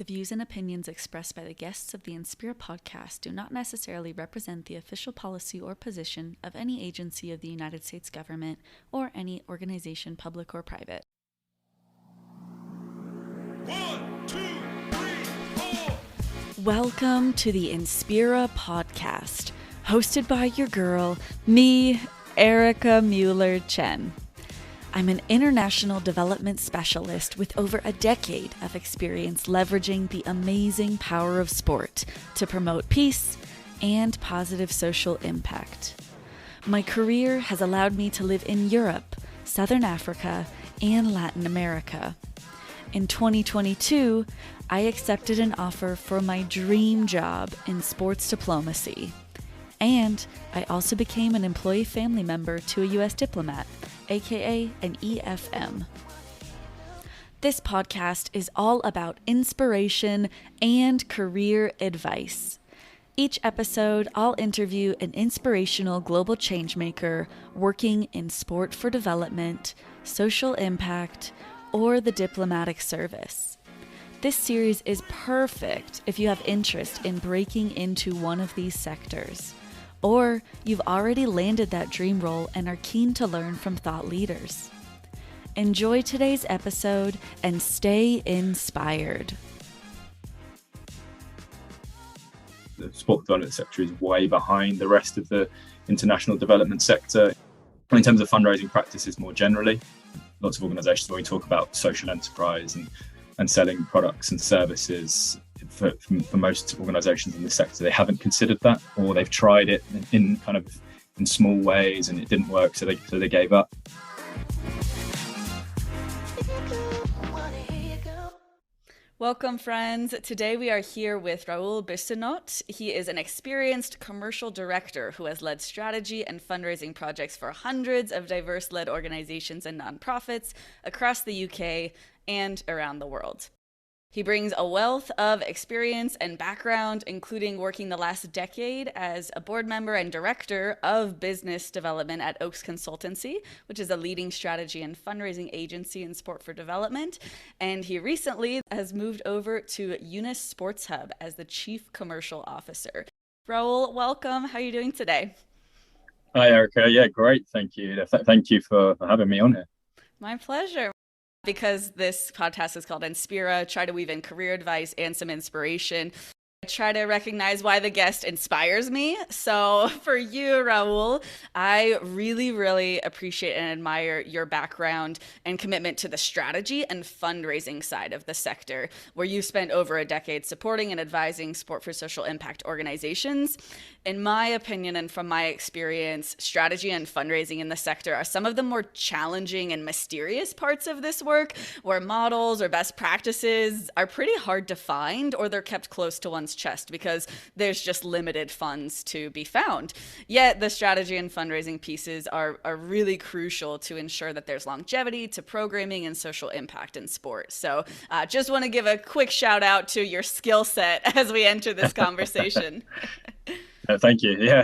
The views and opinions expressed by the guests of the Inspira Podcast do not necessarily represent the official policy or position of any agency of the United States government or any organization, public or private. 1, 2, 3, 4. Welcome to the Inspira Podcast, hosted by your girl, me, Erika Mueller Chen. I'm an international development specialist with over a decade of experience leveraging the amazing power of sport to promote peace and positive social impact. My career has allowed me to live in Europe, Southern Africa, and Latin America. In 2022, I accepted an offer for my dream job in sports diplomacy. And I also became an employee family member to a U.S. diplomat, aka an EFM. This podcast is all about inspiration and career advice. Each episode, I'll interview an inspirational global changemaker working in sport for development, social impact, or the diplomatic service. This series is perfect if you have interest in breaking into one of these sectors, or you've already landed that dream role and are keen to learn from thought leaders. Enjoy today's episode and stay inspired. The sport development sector is way behind the rest of the international development sector in terms of fundraising practices more generally. Lots of organisations, when we talk about social enterprise and selling products and services, for most organisations in the sector, they haven't considered that, or they've tried it in small ways and it didn't work, so they gave up. Welcome, friends. Today we are here with Rahul Bissoonauth. He is an experienced commercial director who has led strategy and fundraising projects for hundreds of diverse-led organizations and nonprofits across the UK and around the world. He brings a wealth of experience and background, including working the last decade as a board member and director of business development at Oaks Consultancy, which is a leading strategy and fundraising agency in sport for development. And he recently has moved over to Eunice Sports Hub as the chief commercial officer. Rahul, welcome. How are you doing today? Hi, Erika. Yeah, great. Thank you. Thank you for having me on here. My pleasure. Because this podcast is called Inspira, try to weave in career advice and some inspiration. I try to recognize why the guest inspires me. So for you, Rahul, I really, really appreciate and admire your background and commitment to the strategy and fundraising side of the sector, where you spent over a decade supporting and advising sport for social impact organizations. In my opinion and from my experience, strategy and fundraising in the sector are some of the more challenging and mysterious parts of this work, where models or best practices are pretty hard to find, or they're kept close to one's chest because there's just limited funds to be found. Yet the strategy and fundraising pieces are really crucial to ensure that there's longevity to programming and social impact in sport. So just want to give a quick shout out to your skill set as we enter this conversation. Thank you. Yeah.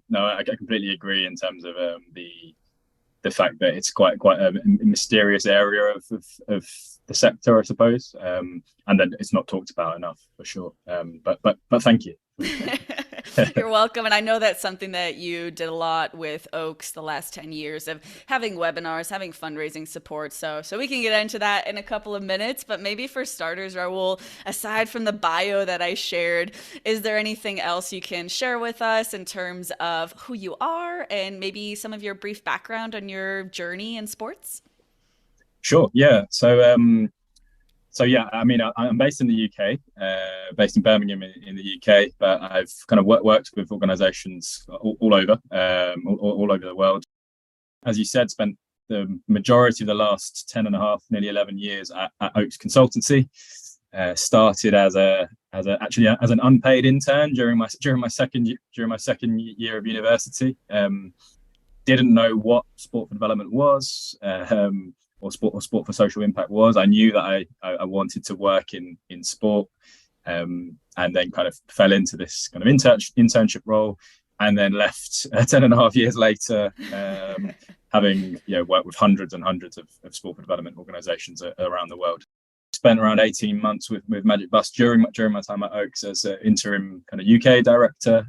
No, I completely agree in terms of the fact that it's quite a mysterious area of the sector, I suppose, and then it's not talked about enough for sure. But thank you. You're welcome. And I know that's something that you did a lot with Oaks the last 10 years of having webinars, having fundraising support. So we can get into that in a couple of minutes. But maybe for starters, Rahul, aside from the bio that I shared, is there anything else you can share with us in terms of who you are and maybe some of your brief background on your journey in sports? Sure. Yeah. So yeah, I mean, I'm based in the UK, based in Birmingham in the UK, but I've kind of worked with organisations all over the world. As you said, spent the majority of the last 10 and a half, nearly 11 years at Oaks Consultancy. Started as an unpaid intern during my second year of university. Didn't know what sport for development was. Or sport for social impact was. I knew that I wanted to work in sport, and then kind of fell into this kind of internship role, and then left 10 and a half years later, having worked with hundreds and hundreds of sport for development organizations around the world. spent around 18 months with Magic Bus during my time at Oaks as an interim kind of UK director.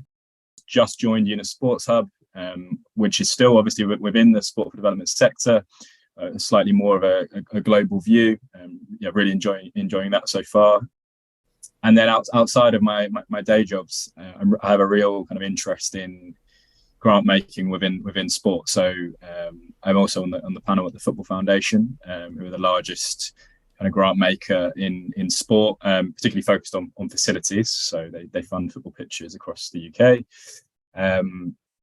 Just joined Unis Sports Hub, which is still obviously within the sport for development sector, slightly more of a global view. Really enjoying that so far. And then outside of my day jobs, I have a real kind of interest in grant making within sport. So I'm also on the panel at the Football Foundation, who are the largest kind of grant maker in sport, particularly focused on facilities. So they fund football pitches across the UK.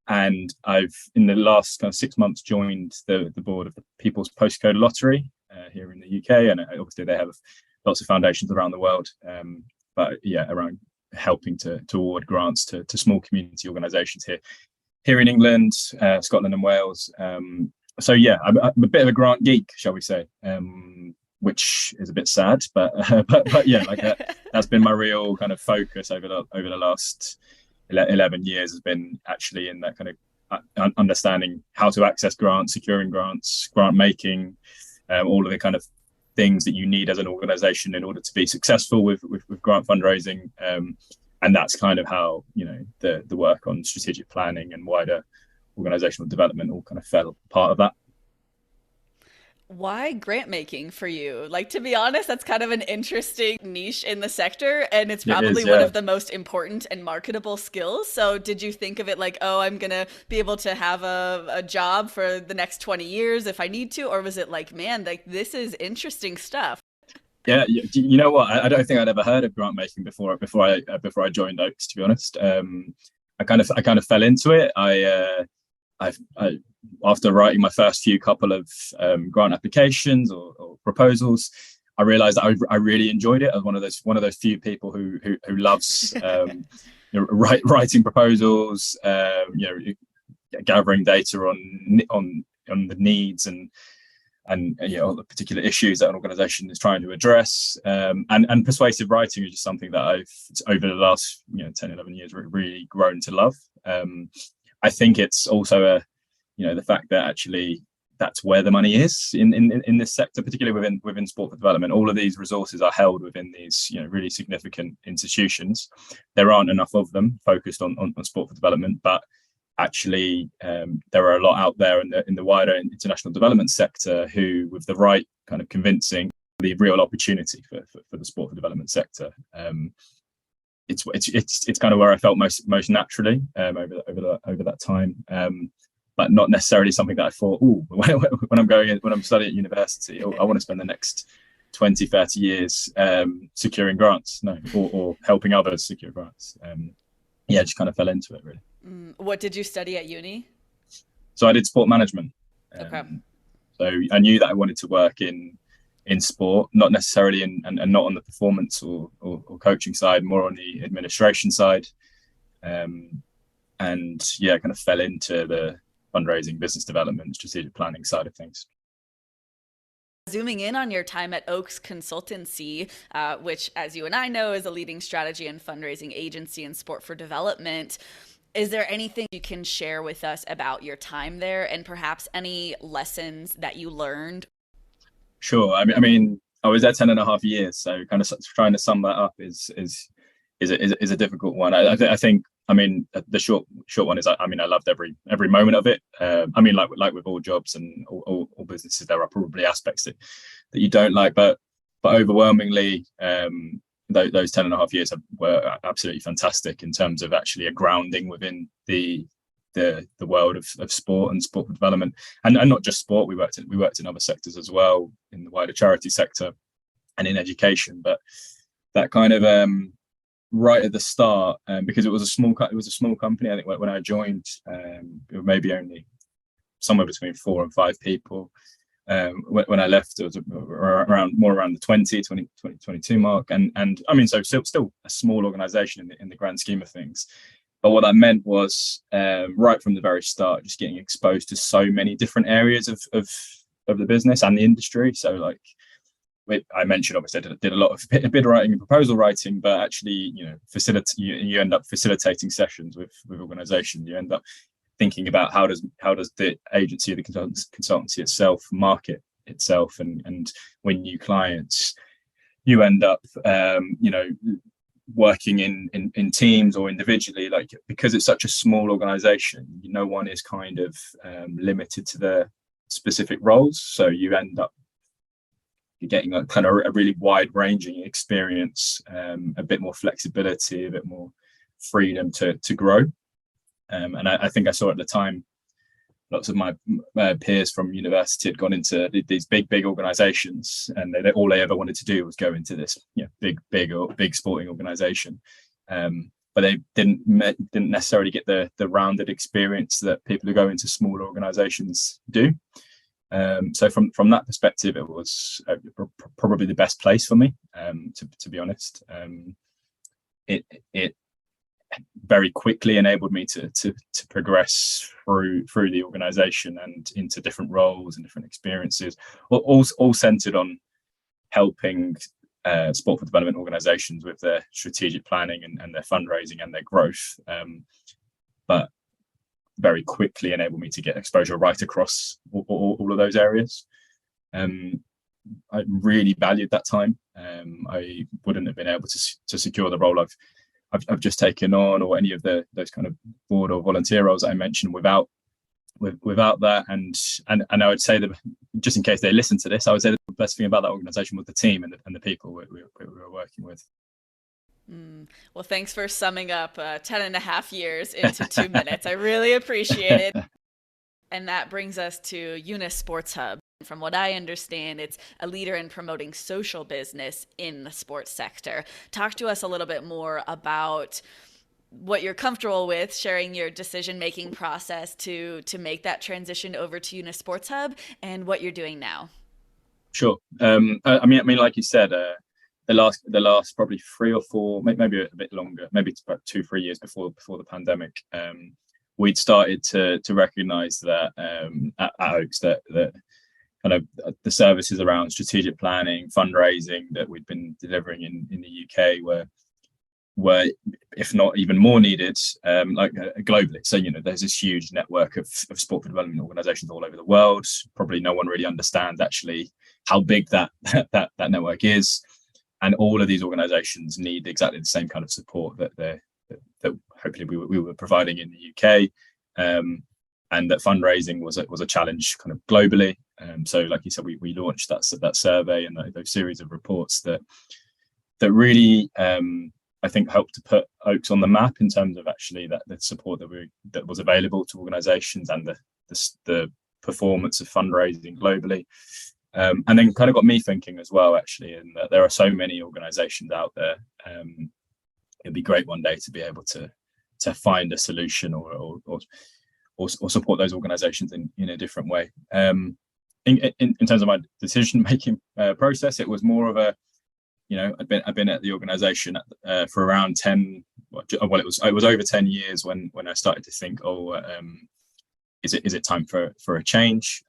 And I've, in the last kind of 6 months, joined the board of the People's Postcode Lottery here in the UK. And obviously they have lots of foundations around the world. But yeah, around helping to award grants to small community organisations here in England, Scotland and Wales. So yeah, I'm a bit of a grant geek, shall we say, which is a bit sad, but yeah, like that's been my real kind of focus over the last 11 years, has been actually in that kind of understanding how to access grants, securing grants, grant making, all of the kind of things that you need as an organization in order to be successful with grant fundraising. And that's kind of how, the work on strategic planning and wider organizational development all kind of fell part of that. Why grant making for you? Like, to be honest, that's kind of an interesting niche in the sector, and it's probably one of the most important and marketable skills. So did you think of it like, oh, I'm going to be able to have a job for the next 20 years if I need to? Or was it like, man, like this is interesting stuff? Yeah, you know what? I don't think I'd ever heard of grant making before I joined Oaks, to be honest. I kind of fell into it. I after writing my first few couple of grant applications or proposals, I realized that I really enjoyed it. I was one of those few people who loves writing proposals, gathering data on the needs and all the particular issues that an organization is trying to address. And persuasive writing is just something that I've, over the last 10, 11 years, really grown to love. I think it's also the fact that actually that's where the money is in this sector, particularly within sport for development. All of these resources are held within these really significant institutions. There aren't enough of them focused on sport for development, but actually there are a lot out there in the wider international development sector who, with the right kind of convincing, the real opportunity for the sport for development sector. It's kind of where I felt most naturally over that time, but not necessarily something that I thought, when I'm studying at university, I want to spend the next 20, 30 years securing grants, or helping others secure grants. Just kind of fell into it, really. What did you study at uni? So I did sport management. Okay. So I knew that I wanted to work in sport, not necessarily and not on the performance or coaching side, more on the administration side. And kind of fell into the fundraising, business development, strategic planning side of things. Zooming in on your time at Oaks Consultancy, which, as you and I know, is a leading strategy and fundraising agency in sport for development. Is there anything you can share with us about your time there, and perhaps any lessons that you learned? Sure. I mean, I was there 10.5 years, so kind of trying to sum that up is a difficult one. I think. I mean, the short one is, I loved every moment of it. Like with all jobs and all businesses, there are probably aspects that you don't like, but overwhelmingly, those 10.5 years were absolutely fantastic in terms of actually a grounding within the world of sport and sport development, and not just sport. We worked in other sectors as well, in the wider charity sector and in education. But that kind of right at the start, because it was a small company. I think when I joined, it was maybe only somewhere between 4 and 5 people. When I left, it was around the 2022 mark, and I mean, so still a small organization in the grand scheme of things. But what that meant was, right from the very start, just getting exposed to so many different areas of the business and the industry. So, like I mentioned, obviously, I did a lot of bid writing and proposal writing, but actually, you end up facilitating sessions with organizations. You end up thinking about how does the agency or the consultancy itself market itself and win new clients. you end up, working in teams or individually, like, because it's such a small organization, no one is kind of limited to their specific roles. So you end up getting a kind of a really wide ranging experience, a bit more flexibility, a bit more freedom to grow. And I think I saw at the time, lots of my peers from university had gone into these big organizations, and all they ever wanted to do was go into this big sporting organization. But they didn't necessarily get the rounded experience that people who go into smaller organizations do. So from that perspective, it was probably the best place for me, to be honest. It very quickly enabled me to progress through the organization and into different roles and different experiences, all centered on helping sport for development organizations with their strategic planning and their fundraising and their growth. But very quickly enabled me to get exposure right across all of those areas. I really valued that time. I wouldn't have been able to secure the role I've just taken on, or any of those kind of board or volunteer roles that I mentioned without that. And I would say that, just in case they listen to this, I would say the best thing about that organization was the team and the people we were working with. Well, thanks for summing up 10 and a half years into 2 minutes. I really appreciate it. And that brings us to Eunice Sports Hub. From what I understand, it's a leader in promoting social business in the sports sector. Talk to us a little bit more about what you're comfortable with, sharing your decision-making process to make that transition over to Eunice Sports Hub, and what you're doing now. Sure. I mean, like you said, the last probably 3 or 4, maybe a bit longer, maybe it's about 2-3 years before the pandemic, we'd started to recognize that at Oaks that kind of the services around strategic planning, fundraising that we'd been delivering in the UK were, if not even more needed, globally. So, there's this huge network of sport for development organizations all over the world. Probably no one really understands actually how big that network is. And all of these organizations need exactly the same kind of support that hopefully we were providing in the UK. And that fundraising was a challenge kind of globally. So, like you said, we launched that survey and those series of reports that really, I think, helped to put Oaks on the map in terms of actually the support that was available to organisations and the performance of fundraising globally. And then kind of got me thinking as well, actually, in that there are so many organisations out there. It'd be great one day to be able to find a solution or support those organizations in a different way. In terms of my decision-making process, it was more of a, I've been at the organization for around 10. Well, it was over 10 years when I started to think, is it time for a change?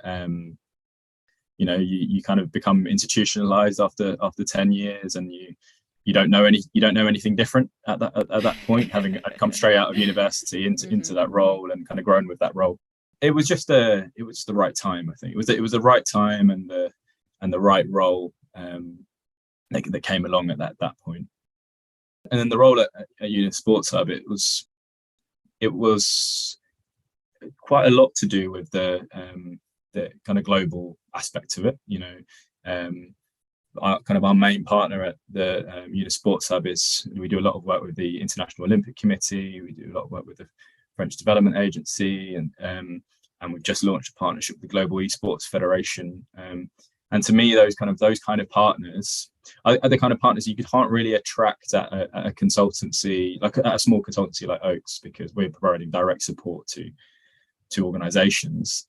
You kind of become institutionalized after 10 years, and you don't know anything different at that point, having come straight out of university into that role and kind of grown with that role. It was just the right time. I think it was the right time and the right role that came along at that point. And then the role at Eunice Sports Hub, it was quite a lot to do with the kind of global aspect of it. Our main partner at the Eunice Sports Hub is, we do a lot of work with the International Olympic Committee. We do a lot of work with the French Development Agency, and we've just launched a partnership with the Global Esports Federation. And to me, those kind of partners are the kind of partners you can't really attract at a consultancy, like at a small consultancy like Oaks, because we're providing direct support to organisations.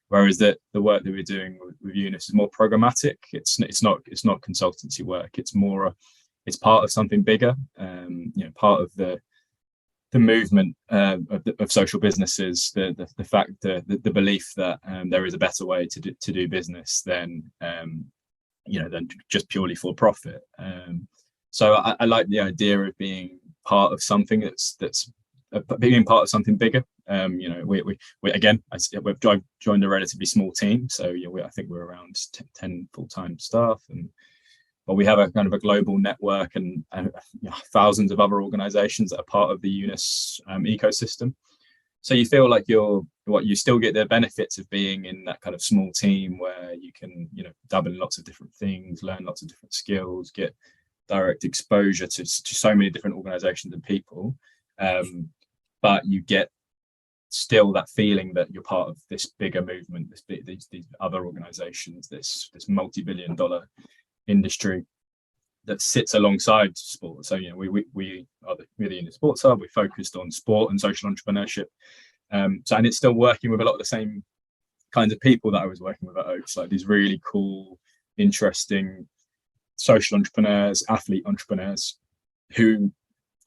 Whereas the work that we're doing with Eunice is more programmatic. It's not consultancy work. It's part of something bigger. Part of the movement of social businesses. The fact, the belief that there is a better way to do business than just purely for profit. So I like the idea of being part of something that's being part of something bigger. We've joined a relatively small team, so I think we're around 10 full-time staff, and but we have a kind of a global network and thousands of other organizations that are part of the Unis ecosystem. So you feel like you still get the benefits of being in that kind of small team where you can, dabble in lots of different things, learn lots of different skills, get direct exposure to so many different organizations and people. But you get still that feeling that you're part of this bigger movement, these other organizations, this multi-billion-dollar industry that sits alongside sport. So we're the Uni Sports Hub. We're focused on sport and social entrepreneurship. And it's still working with a lot of the same kinds of people that I was working with at Oaks, like these really cool, interesting social entrepreneurs, athlete entrepreneurs who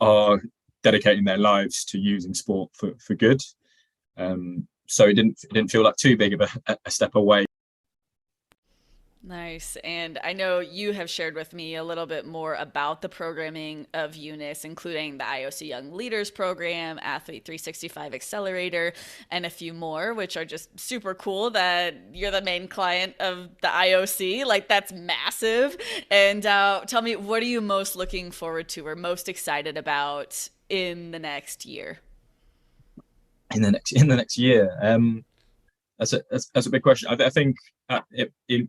are dedicating their lives to using sport for good. So it didn't feel like too big of a step away. Nice. And I know you have shared with me a little bit more about the programming of UNIS, including the IOC Young Leaders Program, Athlete 365 Accelerator, and a few more, which are just super cool that you're the main client of the IOC. Like, that's massive. And tell me, what are you most looking forward to or most excited about in the next year? In the next year, that's a big question. I think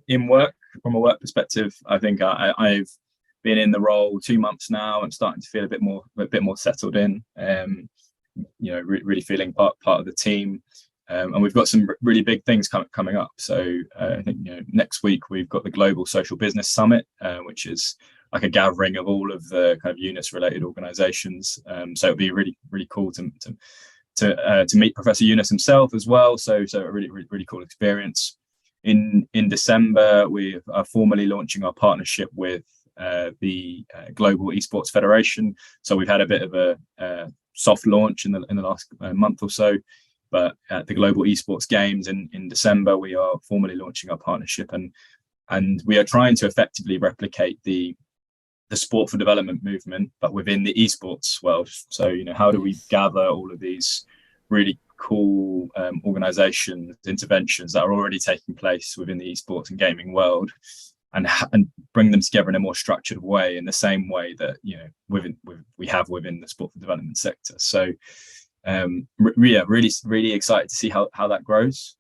in work, from a work perspective, I think I've been in the role 2 months now and starting to feel a bit more settled in. Really feeling part of the team, and we've got some really big things coming up. So I think next week we've got the Global Social Business Summit, which is like a gathering of all of the kind of UNIS related organizations. So it'll be really cool to meet Professor Yunus himself as well. So a really cool experience. In December, we are formally launching our partnership with the Global Esports Federation. So we've had a bit of a soft launch in the last month or so, but at the Global Esports Games in December, we are formally launching our partnership, and we are trying to effectively replicate the sport for development movement, but within the esports world. So how do we gather all of these really cool organizations, interventions that are already taking place within the esports and gaming world, and bring them together in a more structured way, in the same way that we have within the sport for development sector. So really excited to see how that grows.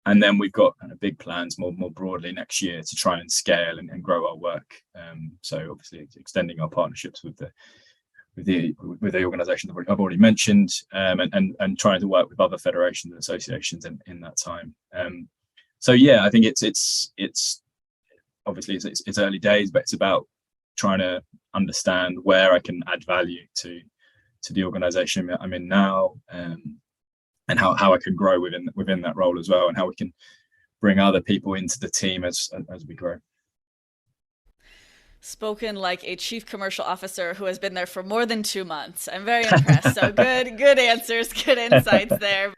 And then we've got kind of big plans more broadly next year to try and scale and grow our work. So obviously extending our partnerships with the organisations I've already mentioned, and trying to work with other federations and associations in that time. So yeah, I think it's obviously it's early days, but it's about trying to understand where I can add value to the organisation I'm in now, and how I can grow within that role as well, and how we can bring other people into the team as we grow. Spoken like a chief commercial officer who has been there for more than 2 months. I'm very impressed. So good answers, good insights there.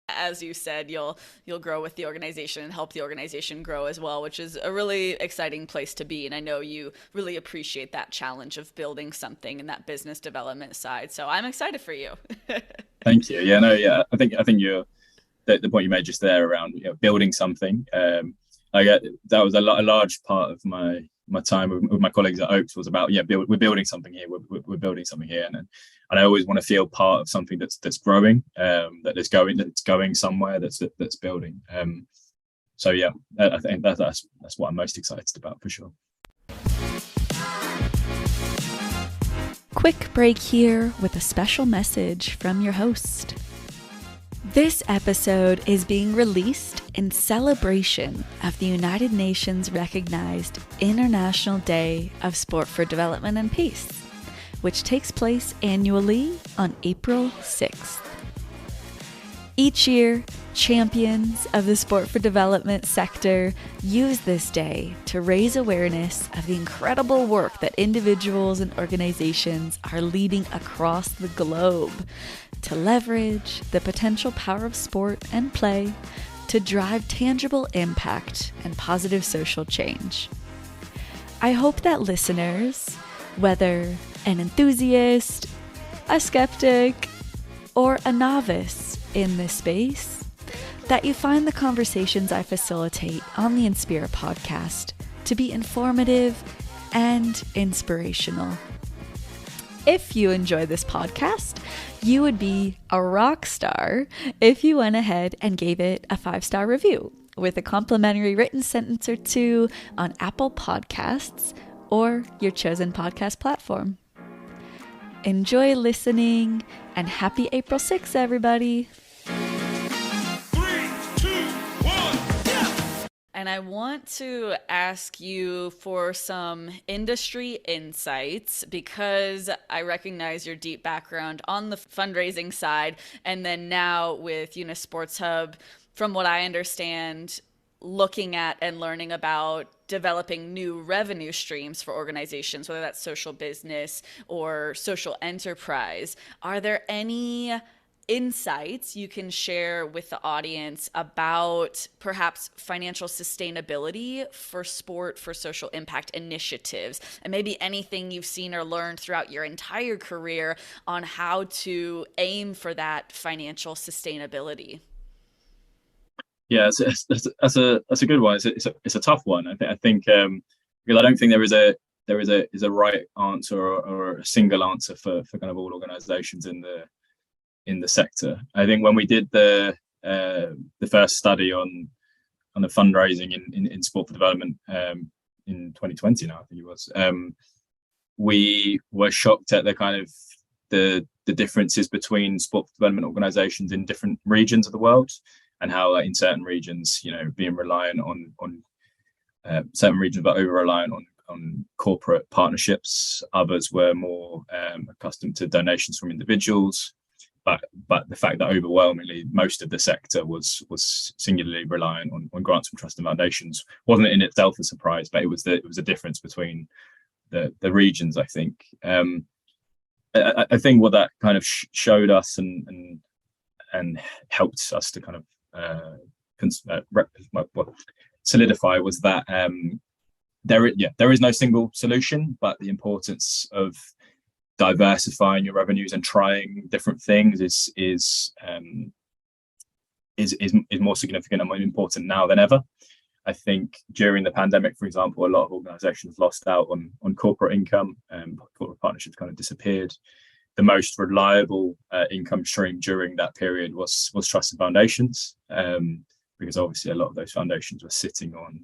As you said, you'll grow with the organization and help the organization grow as well, which is a really exciting place to be. And I know you really appreciate that challenge of building something in that business development side. So I'm excited for you. Thank you. Yeah. I think you're the point you made just there around building something. That was a large part of my time with my colleagues at Oaks was about we're building something here. We're building something here, and I always want to feel part of something that's growing, that's going somewhere, that's building. So yeah, I think that's what I'm most excited about for sure. Quick break here with a special message from your host. This episode is being released in celebration of the United Nations recognized International Day of Sport for Development and Peace, which takes place annually on April 6th. Each year, champions of the sport for development sector use this day to raise awareness of the incredible work that individuals and organizations are leading across the globe to leverage the potential power of sport and play to drive tangible impact and positive social change. I hope that listeners, whether an enthusiast, a skeptic, or a novice in this space, that you find the conversations I facilitate on the Inspira podcast to be informative and inspirational. If you enjoy this podcast, you would be a rock star if you went ahead and gave it a 5-star review with a complimentary written sentence or two on Apple Podcasts or your chosen podcast platform. Enjoy listening, and happy April 6th, everybody. 3, 2, 1, yeah! And I want to ask you for some industry insights because I recognize your deep background on the fundraising side. And then now with Sports Hub, from what I understand, looking at and learning about developing new revenue streams for organizations, whether that's social business or social enterprise. Are there any insights you can share with the audience about perhaps financial sustainability for sport, for social impact initiatives, and maybe anything you've seen or learned throughout your entire career on how to aim for that financial sustainability? Yeah, that's a good one. It's a tough one. I think because I don't think there is a right answer or a single answer for kind of all organisations in the sector. I think when we did the first study on the fundraising in sport for development in 2020 now, I think it was, we were shocked at the kind of the differences between sport for development organisations in different regions of the world. And how in certain regions, being reliant on certain regions, but over-reliant on corporate partnerships. Others were more accustomed to donations from individuals. But the fact that overwhelmingly most of the sector was singularly reliant on grants from trusts and foundations wasn't in itself a surprise, but it was a difference between the regions, I think. I think what that kind of showed us and helped us to kind of solidify was that there is no single solution, but the importance of diversifying your revenues and trying different things is more significant and more important now than ever. I think during the pandemic, for example, a lot of organizations lost out on corporate income, and corporate partnerships kind of disappeared. The most reliable income stream during that period was trusts and foundations, because obviously a lot of those foundations were sitting on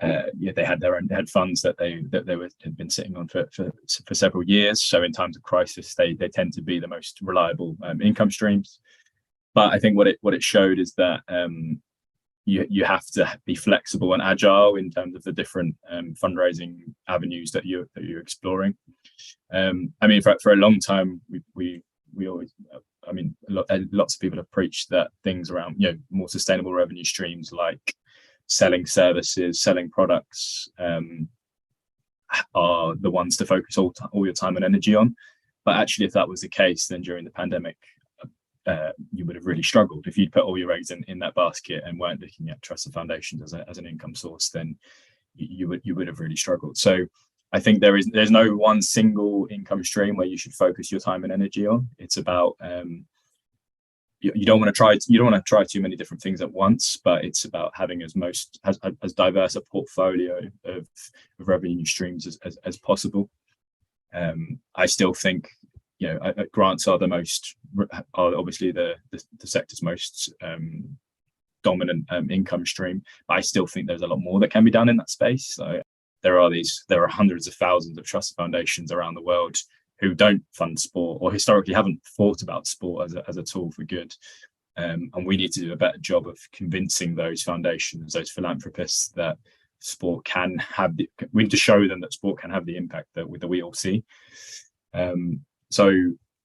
they had funds that had been sitting on for several years. So in times of crisis, they tend to be the most reliable income streams. But I think what it showed is that you have to be flexible and agile in terms of the different fundraising avenues that you're exploring. For a long time, we always, lots of people have preached that things around more sustainable revenue streams like selling services, selling products, are the ones to focus all your time and energy on. But actually, if that was the case, then during the pandemic, you would have really struggled. If you'd put all your eggs in that basket and weren't looking at trusts and foundations as an income source, then you would have really struggled. So I think there's no one single income stream where you should focus your time and energy on. It's about you don't want to try too many different things at once, but it's about having as diverse a portfolio of revenue streams as possible. I still think grants are obviously the sector's most dominant income stream, but I still think there's a lot more that can be done in that space. So there are hundreds of thousands of trust foundations around the world who don't fund sport or historically haven't thought about sport as a tool for good. And we need to do a better job of convincing those foundations, those philanthropists, that sport can have we need to show them that sport can have the impact that we all see. So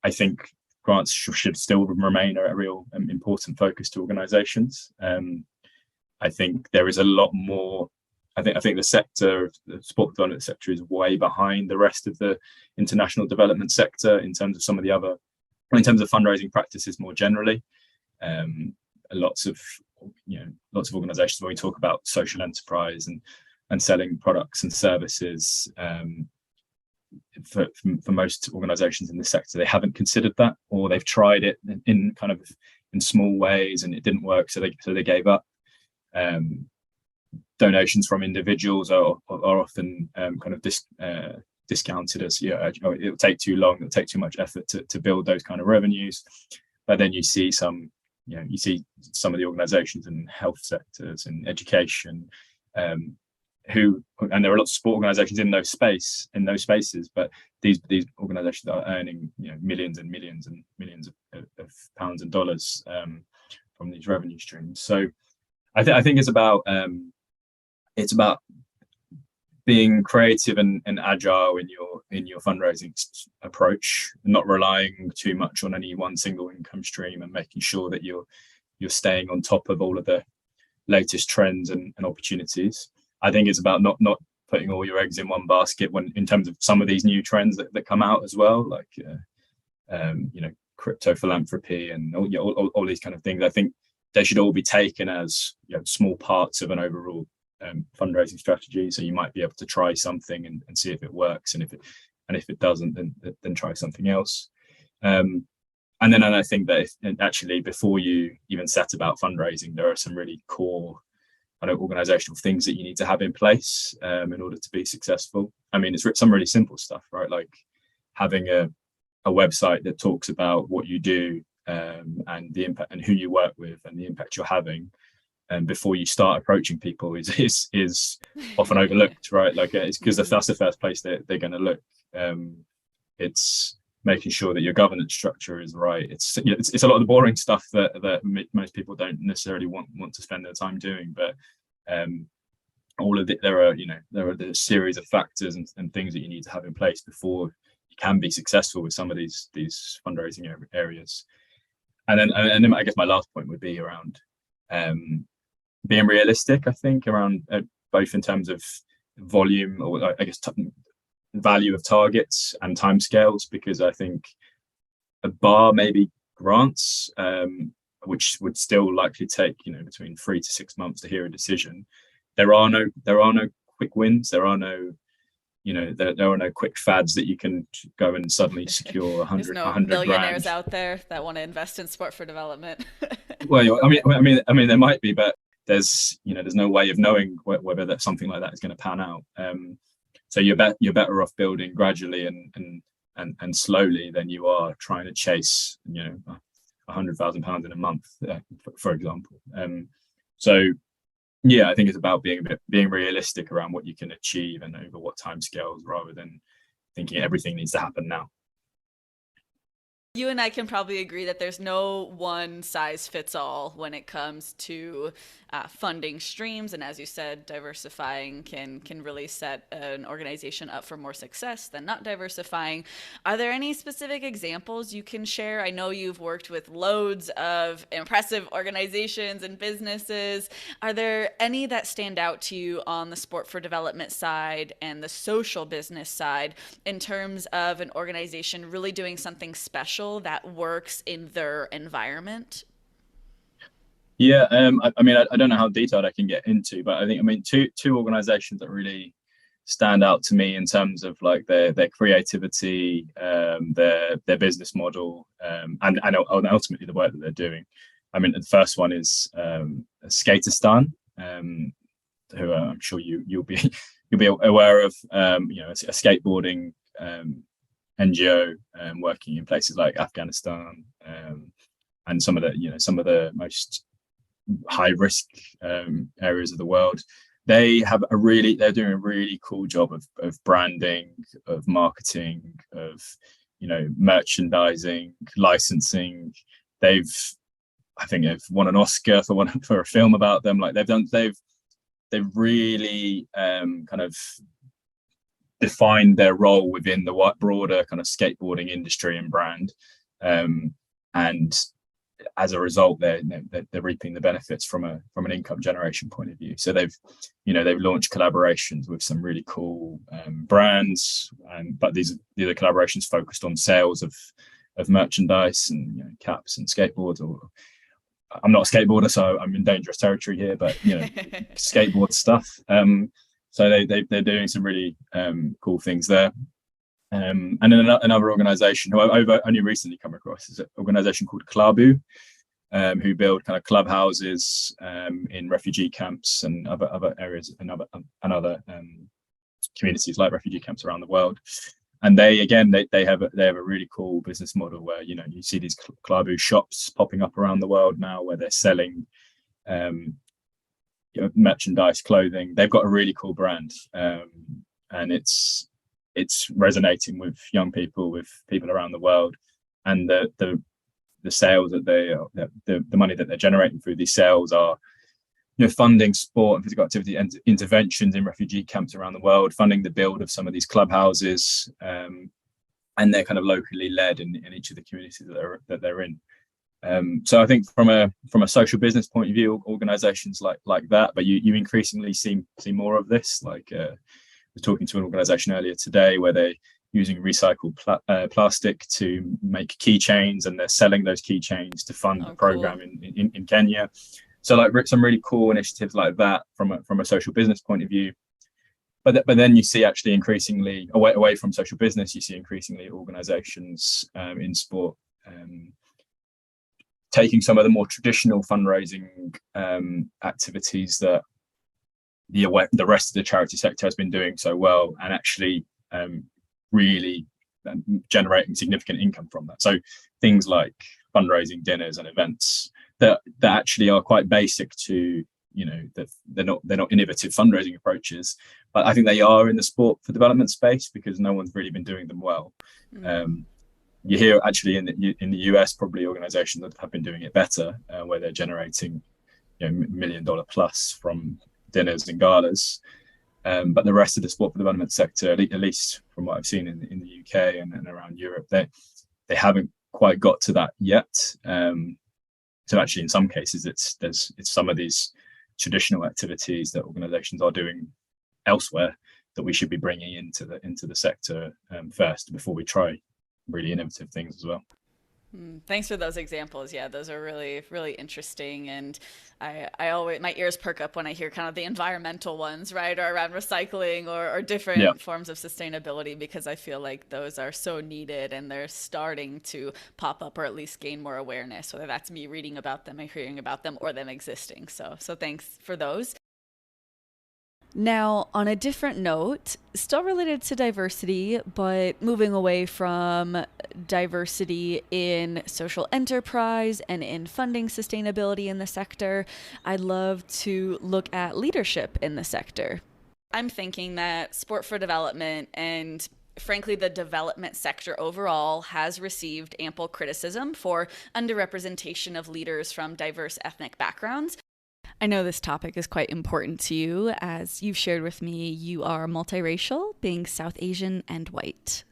I think grants should still remain a real important focus to organizations. I think there is a lot more. I think the sector, the sport development sector, is way behind the rest of the international development sector in terms of in terms of fundraising practices more generally. Lots of organizations, when we talk about social enterprise and selling products and services, for most organizations in this sector, they haven't considered that, or they've tried it in small ways and it didn't work, so they gave up. donations from individuals are often kind of discounted as, it'll take too long, it'll take too much effort to build those kind of revenues. But then you see some of the organizations in health sectors and education, and there are lots of sport organizations in those spaces, but these organizations are earning millions and millions and millions of pounds and dollars from these revenue streams. So I think it's about being creative and agile in your fundraising approach, not relying too much on any one single income stream, and making sure that you're staying on top of all of the latest trends and opportunities. I think it's about not putting all your eggs in one basket in terms of some of these new trends that come out as well, like crypto philanthropy and all these kind of things. I think they should all be taken as small parts of an overall fundraising strategy. So you might be able to try something and see if it works, and if it doesn't, then try something else. And I think that actually before you even set about fundraising, there are some really core kind of organizational things that you need to have in place in order to be successful. I mean, it's some really simple stuff, right? Like having a website that talks about what you do and the impact and who you work with and the impact you're having. And before you start approaching people is often overlooked, right? Like it's because that's the first place they're going to look. It's making sure that your governance structure is right. It's a lot of the boring stuff that most people don't necessarily want to spend their time doing. But all of it, there are a series of factors and things that you need to have in place before you can be successful with some of these fundraising areas. And then I guess my last point would be around being realistic, I think, around both in terms of volume, or I guess value of targets and timescales, because I think a bar maybe grants, which would still likely take between 3 to 6 months to hear a decision. There are no quick wins. There are no quick fads that you can go and suddenly secure 100. There's no 100 millionaires grand out there that want to invest in sport for development. Well, I mean, there might be, but there's no way of knowing whether that something like that is going to pan out. So you're better off building gradually and slowly than you are trying to chase £100,000 in a month, for example. So yeah, I think it's about being realistic around what you can achieve and over what timescales, rather than thinking everything needs to happen now. You and I can probably agree that there's no one size fits all when it comes to funding streams. And as you said, diversifying can really set an organization up for more success than not diversifying. Are there any specific examples you can share? I know you've worked with loads of impressive organizations and businesses. Are there any that stand out to you on the sport for development side and the social business side in terms of an organization really doing something special that works in their environment? Yeah, I don't know how detailed I can get into, but two organizations that really stand out to me in terms of like their creativity, their business model, and ultimately the work that they're doing. I mean, the first one is Skaterstan, who I'm sure you'll be aware of. A skateboarding NGO working in places like Afghanistan and some of the most high risk areas of the world. They're doing a really cool job of branding, of marketing, of merchandising, licensing. I think they've won an Oscar for a film about them. Like they've really kind of defined their role within the broader kind of skateboarding industry and brand, and as a result, they're reaping the benefits from an income generation point of view. So they've launched collaborations with some really cool brands, but these are collaborations focused on sales of merchandise and caps and skateboards. Or I'm not a skateboarder, so I'm in dangerous territory here, but skateboard stuff. So they're doing some really cool things there. And then another organization who I've only recently come across is an organization called Klabu. who build kind of clubhouses in refugee camps and other areas and other communities like refugee camps around the world. And they have a really cool business model where you see these Klabu shops popping up around the world now where they're selling merchandise, clothing. They've got a really cool brand, and it's resonating with young people, with people around the world, and the sales that the money that they're generating through these sales are funding sport and physical activity and interventions in refugee camps around the world, funding the build of some of these clubhouses, and they're kind of locally led in each of the communities that they're in. So I think from a social business point of view, organizations like that, but you increasingly see more of this. Like I was talking to an organization earlier today where they're using recycled plastic to make keychains, and they're selling those keychains to fund the program cool. in Kenya. So like some really cool initiatives like that from a social business point of view. But then you see actually increasingly away from social business, you see increasingly organizations in sport taking some of the more traditional fundraising activities that the rest of the charity sector has been doing so well, and actually really generating significant income from that. So things like fundraising dinners and events that actually are quite basic to that they're not innovative fundraising approaches, but I think they are in the sport for development space because no one's really been doing them well. You hear actually in the US probably organizations that have been doing it better, where they're generating $1 million plus from dinners and galas, but the rest of the sport for development sector, at least from what I've seen in the UK and around Europe, they haven't quite got to that yet. So actually in some cases it's some of these traditional activities that organizations are doing elsewhere that we should be bringing into the sector first before we try really innovative things as well. Thanks for those examples. Yeah, those are really, really interesting. And I always, my ears perk up when I hear kind of the environmental ones, right? Or around recycling or different forms of sustainability, because I feel like those are so needed and they're starting to pop up or at least gain more awareness, whether that's me reading about them or hearing about them or them existing. So thanks for those. Now, on a different note, still related to diversity, but moving away from diversity in social enterprise and in funding sustainability in the sector, I'd love to look at leadership in the sector. I'm thinking that sport for development and frankly, the development sector overall has received ample criticism for underrepresentation of leaders from diverse ethnic backgrounds. I know this topic is quite important to you. As you've shared with me, you are multiracial, being South Asian and white.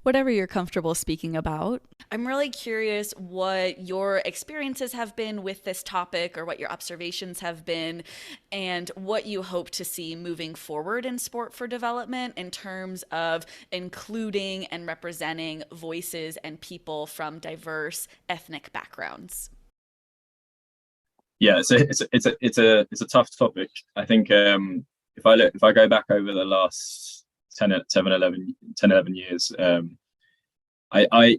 Whatever you're comfortable speaking about. I'm really curious what your experiences have been with this topic or what your observations have been and what you hope to see moving forward in sport for development in terms of including and representing voices and people from diverse ethnic backgrounds. Yeah, it's a tough topic. I think if I go back over the last 11 years, I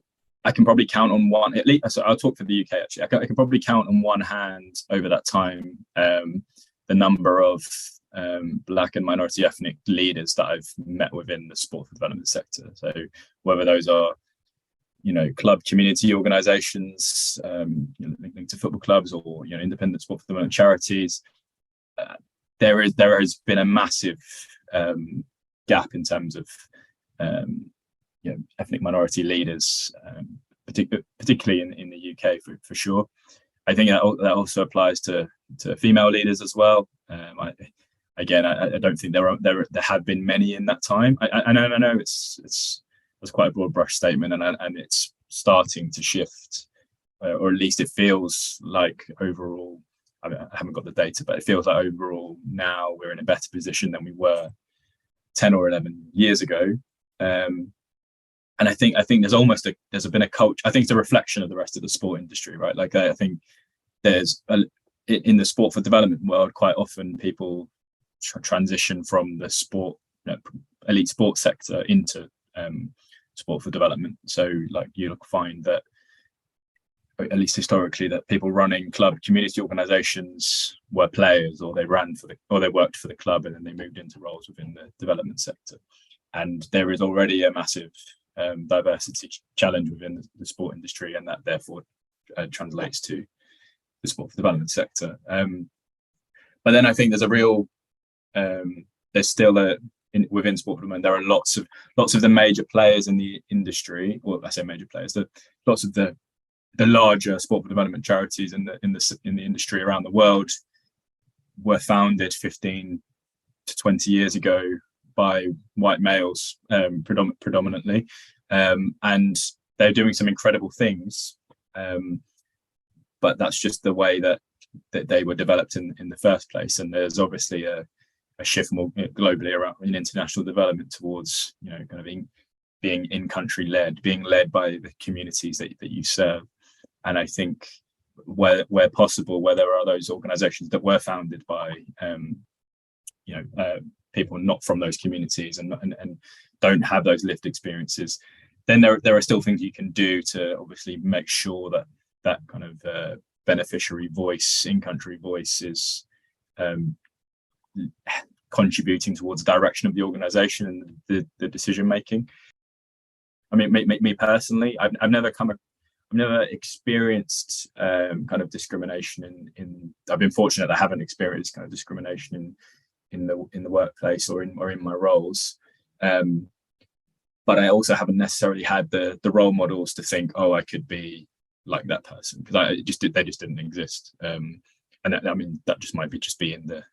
can probably count on one, at least. So I'll talk for the UK actually. I can probably count on one hand over that time the number of Black and minority ethnic leaders that I've met within the sport for development sector. So whether those are club community organizations, linked to football clubs or independent sport for development charities, there has been a massive gap in terms of ethnic minority leaders, particularly in the UK for sure. I think that also applies to female leaders as well. I don't think there have been many in that time. I know it's quite a broad brush statement, and it's starting to shift, or at least it feels like overall. I haven't got the data, but it feels like overall now we're in a better position than we were 10 or 11 years ago. And I think there's been a culture. I think it's a reflection of the rest of the sport industry, right? Like I think in the sport for development world, quite often people transition from the sport, elite sports sector into sport for development. So like you'll find that at least historically, that people running club community organizations were players, or they worked for the club, and then they moved into roles within the development sector. And there is already a massive diversity challenge within the sport industry, and that therefore translates to the sport development sector. But then I think there's a real there's still within sport development, there are lots of the major players in the industry, or I say major players, lots of the larger sport development charities in the industry around the world were founded 15 to 20 years ago by white males, predominantly, and they're doing some incredible things. But that's just the way that they were developed in the first place. And there's obviously a shift more globally around in international development towards, kind of being in-country led, being led by the communities that you serve. And I think where possible, where there are those organizations that were founded by people not from those communities and don't have those lived experiences, then there are still things you can do to obviously make sure that kind of beneficiary voice, in-country voice, is contributing towards the direction of the organization and the decision making. I mean, me personally, I've never experienced kind of discrimination in I've been fortunate that I haven't experienced kind of discrimination in the workplace or in my roles, but I also haven't necessarily had the role models to think, oh, I could be like that person, because they just didn't exist. And that just might be in the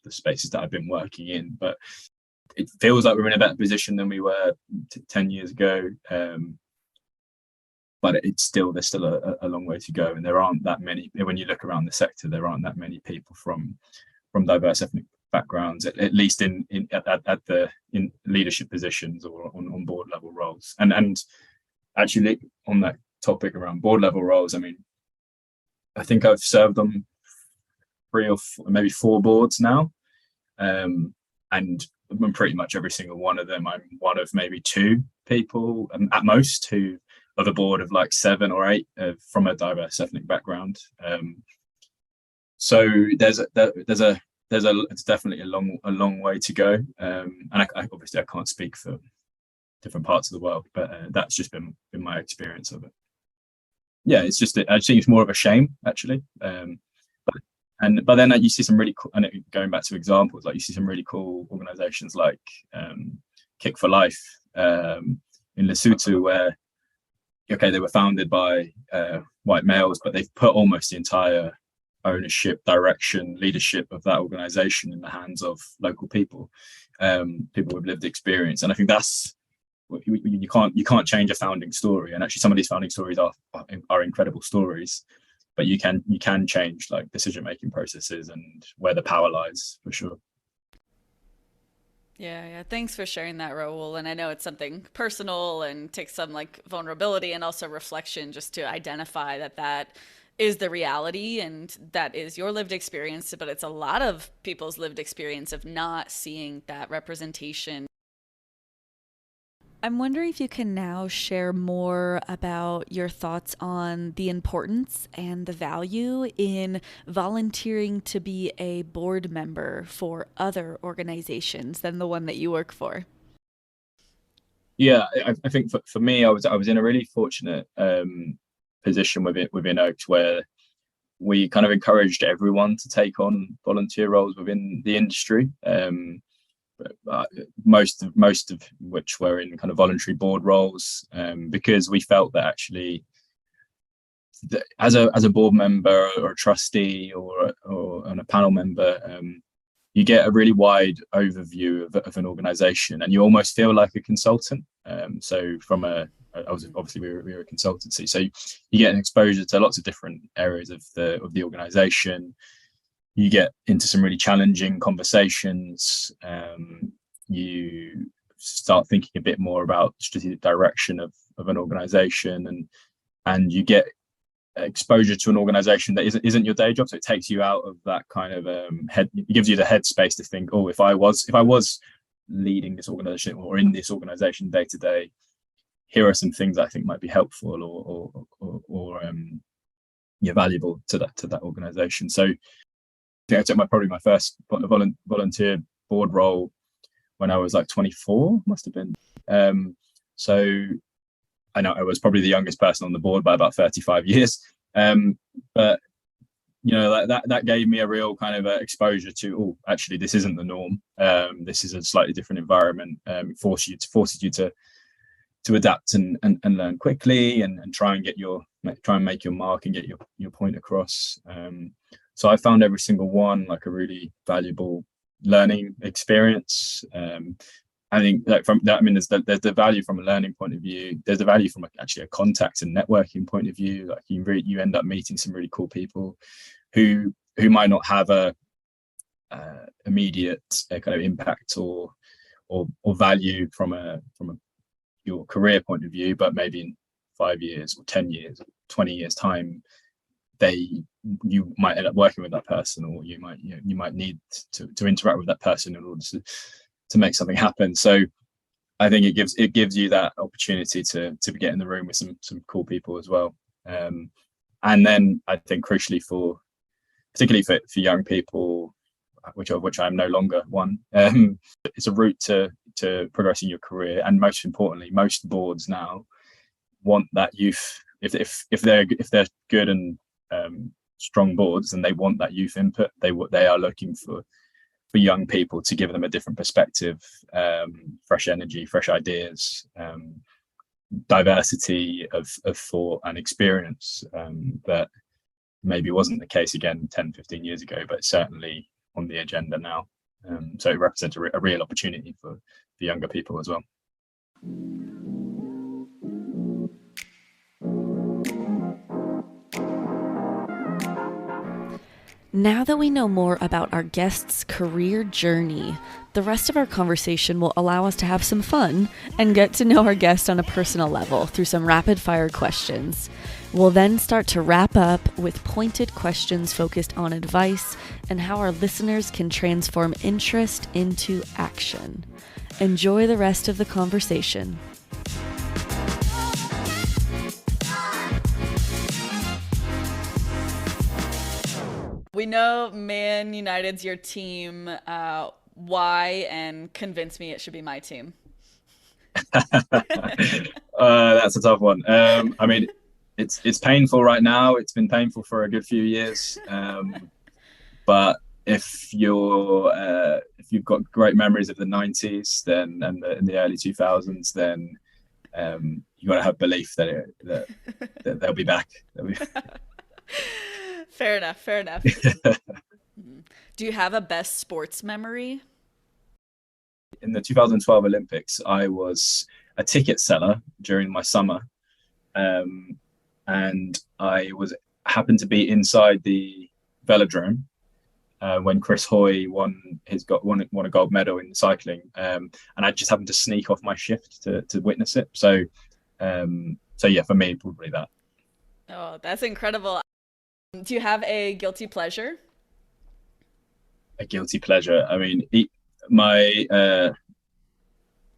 spaces that I've been working in, but it feels like we're in a better position than we were 10 years ago. But there's still a long way to go, and there aren't that many. When you look around the sector, there aren't that many people from diverse ethnic backgrounds, at least in leadership positions or on board level roles. And actually, on that topic around board level roles, I mean, I think I've served on 3 or maybe 4 boards now, and pretty much every single one of them, I'm one of maybe 2 people at most who of a board of like 7 or 8 from a diverse ethnic background. So it's definitely a long way to go. And I obviously I can't speak for different parts of the world, but that's just been my experience of it. Yeah, I think it's more of a shame actually. But then you see some really cool, and going back to examples, like you see some really cool organizations like Kick for Life in Lesotho, where they were founded by white males, but they've put almost the entire ownership, direction, leadership of that organization in the hands of local people with lived experience. And I think that's you can't change a founding story, and actually some of these founding stories are incredible stories, but you can change like decision making processes and where the power lies, for sure. Yeah. Thanks for sharing that, Rahul. And I know it's something personal and takes some like vulnerability and also reflection just to identify that is the reality and that is your lived experience, but it's a lot of people's lived experience of not seeing that representation. I'm wondering if you can now share more about your thoughts on the importance and the value in volunteering to be a board member for other organizations than the one that you work for. Yeah, I think for me, I was in a really fortunate position within Oaks, where we kind of encouraged everyone to take on volunteer roles within the industry. Most of which were in kind of voluntary board roles, because we felt that actually as a board member or a trustee or a panel member, you get a really wide overview of an organization, and you almost feel like a consultant. So obviously we were a consultancy, so you get an exposure to lots of different areas of the organization. You get into some really challenging conversations. You start thinking a bit more about strategic direction of an organization, and you get exposure to an organization that isn't your day job. So it takes you out of that kind of it gives you the headspace to think, oh, if I was leading this organization or in this organization day to day, here are some things I think might be helpful or valuable to that organization. So I think I took probably my first volunteer board role when I was like 24, must have been. So I know I was probably the youngest person on the board by about 35 years. But that gave me a real kind of exposure to, actually this isn't the norm. This is a slightly different environment. It forces you to adapt and learn quickly and try and make your mark and get your point across. So I found every single one like a really valuable learning experience. I think that from that, there's the value from a learning point of view. There's the value from actually a contact and networking point of view. Like you end up meeting some really cool people who might not have a immediate kind of impact or value from your career point of view, but maybe in 5 years or 10 years, or 20 years time, you might end up working with that person, or you might need to interact with that person in order to make something happen. So I think it gives you that opportunity to get in the room with some cool people as well. And then I think crucially particularly for young people, which I'm no longer one, it's a route to progressing your career. And most importantly, most boards now want that youth. If they're good and strong boards, then they want that youth input. They are looking for young people to give them a different perspective, fresh energy, fresh ideas, diversity of thought and experience that maybe wasn't the case again 10, 15 years ago, but certainly on the agenda now. So it represents a real opportunity for younger people as well. Now that we know more about our guest's career journey, the rest of our conversation will allow us to have some fun and get to know our guest on a personal level through some rapid-fire questions. We'll then start to wrap up with pointed questions focused on advice and how our listeners can transform interest into action. Enjoy the rest of the conversation. We know Man United's your team. Why? And convince me it should be my team. That's a tough one. It's painful right now. It's been painful for a good few years. But if you've got great memories of the 90s and in the early 2000s, then you got to have belief that they'll be back. Fair enough. Do you have a best sports memory? In the 2012 Olympics, I was a ticket seller during my summer, and I happened to be inside the velodrome when Chris Hoy won a gold medal in cycling, and I just happened to sneak off my shift to witness it. So yeah, for me, probably that. Oh, that's incredible. Do you have a guilty pleasure? A guilty pleasure. My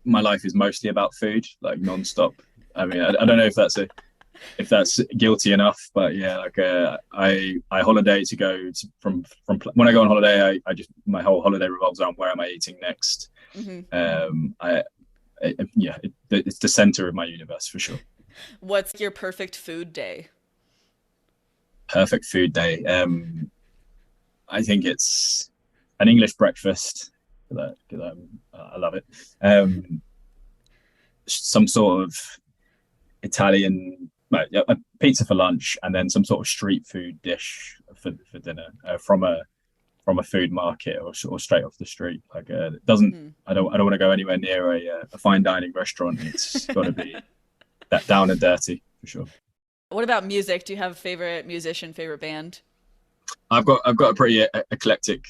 life is mostly about food, like nonstop. I don't know if that's guilty enough, but yeah, like I holiday to go from when I go on holiday, my whole holiday revolves around where am I eating next. Mm-hmm. It's the center of my universe for sure. What's your perfect food day? Perfect food day. I think it's an English breakfast because I love it. Some sort of Italian a pizza for lunch, and then some sort of street food dish for dinner from a food market or straight off the street. Like it doesn't. Mm-hmm. I don't want to go anywhere near a fine dining restaurant. It's got to be that down and dirty for sure. What about music? Do you have a favorite musician, favorite band? I've got a pretty eclectic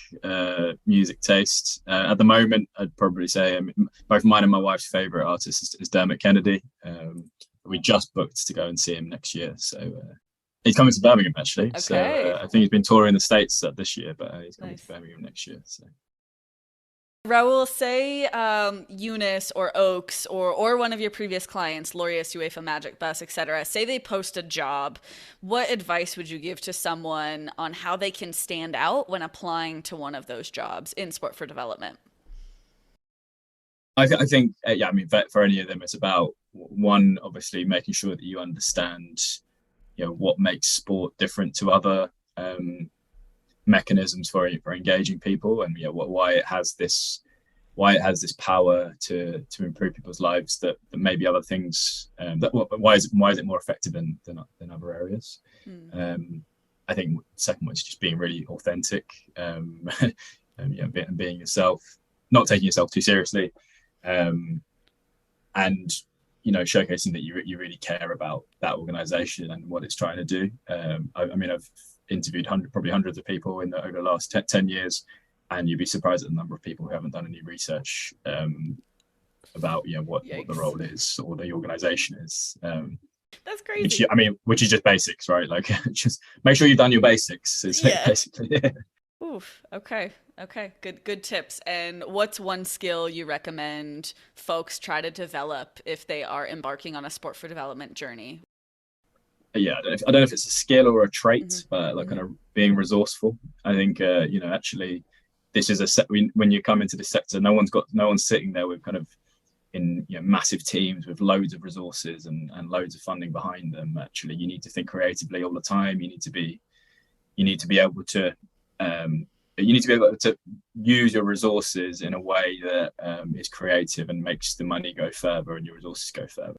music taste. At the moment, I'd probably say both mine and my wife's favorite artist is Dermot Kennedy. We just booked to go and see him next year. So he's coming to Birmingham actually. Okay. So I think he's been touring the States this year, but he's coming to Birmingham next year. So Rahul, say Eunice or Oaks or one of your previous clients, Laureus, UEFA Magic Bus, etc., say they post a job. What advice would you give to someone on how they can stand out when applying to one of those jobs in sport for development? I think, I mean, for any of them, it's about one, obviously making sure that you understand, what makes sport different to other mechanisms for engaging people, and why it has this power to improve people's lives that maybe other things why is it more effective than other areas. I think the second one is just being really authentic, and being yourself, not taking yourself too seriously, and showcasing that you really care about that organization and what it's trying to do. I've interviewed probably hundreds of people over the last 10 years, and you'd be surprised at the number of people who haven't done any research about what the role is or the organization is. That's crazy. Which is just basics, right? Like, just make sure you've done your basics. Basically. Oof. Okay. Good tips. And what's one skill you recommend folks try to develop if they are embarking on a sport for development journey? Yeah, I don't know if it's a skill or a trait, but kind of being resourceful. I think actually this is when you come into this sector, no one's sitting there with kind of in massive teams with loads of resources and loads of funding behind them. Actually, you need to think creatively all the time. You need to be able to use your resources in a way that is creative and makes the money go further and your resources go further.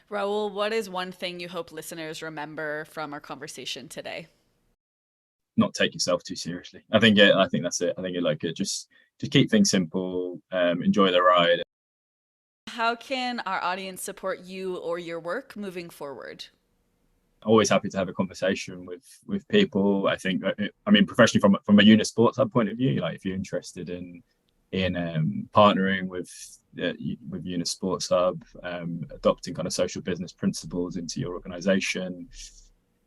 Rahul, what is one thing you hope listeners remember from our conversation today? Not take yourself too seriously. I think that's it. I think just keep things simple, enjoy the ride. How can our audience support you or your work moving forward? Always happy to have a conversation with people. I think, professionally from a Unisports Hub point of view, like if you're interested in partnering with Unisports Hub, adopting kind of social business principles into your organization,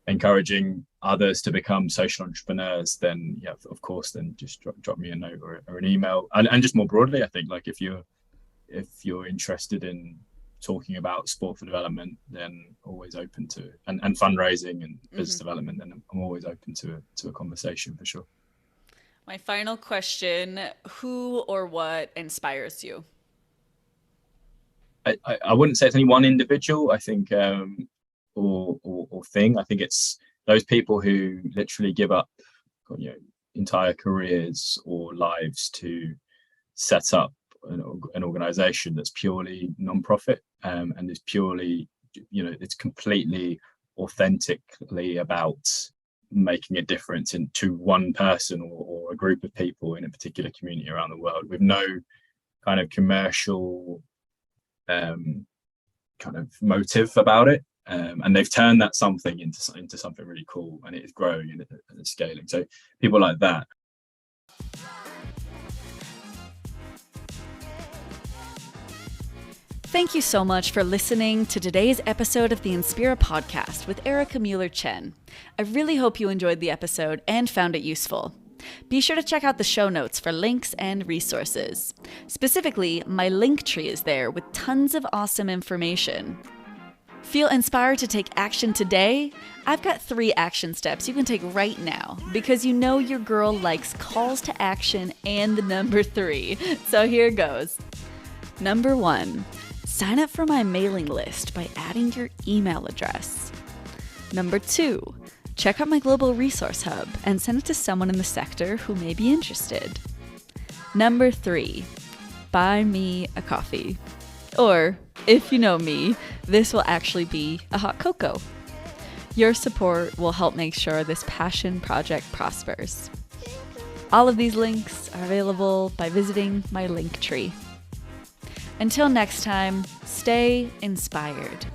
encouraging others to become social entrepreneurs, then of course, then just drop me a note or an email. And just more broadly, I think, like if you're interested in talking about sport for development, then always open to and fundraising and business development, then I'm always open to a conversation for sure. My final question, who or what inspires you? I wouldn't say it's any one individual, I think, or thing. I think it's those people who literally give up entire careers or lives to set up an organization that's purely non-profit, and is purely, it's completely authentically about making a difference to one person or a group of people in a particular community around the world, with no kind of commercial kind of motive about it, and they've turned that something into something really cool, and it is growing and it's scaling. So people like that. Thank you so much for listening to today's episode of the Inspira Podcast with Erika Mueller-Chen. I really hope you enjoyed the episode and found it useful. Be sure to check out the show notes for links and resources. Specifically, my LinkTree is there with tons of awesome information. Feel inspired to take action today? I've got 3 action steps you can take right now, because your girl likes calls to action and the number 3. So here goes. Number 1. Sign up for my mailing list by adding your email address. Number 2, check out my global resource hub and send it to someone in the sector who may be interested. Number 3, buy me a coffee. Or, if you know me, this will actually be a hot cocoa. Your support will help make sure this passion project prospers. All of these links are available by visiting my LinkTree. Until next time, stay inspired.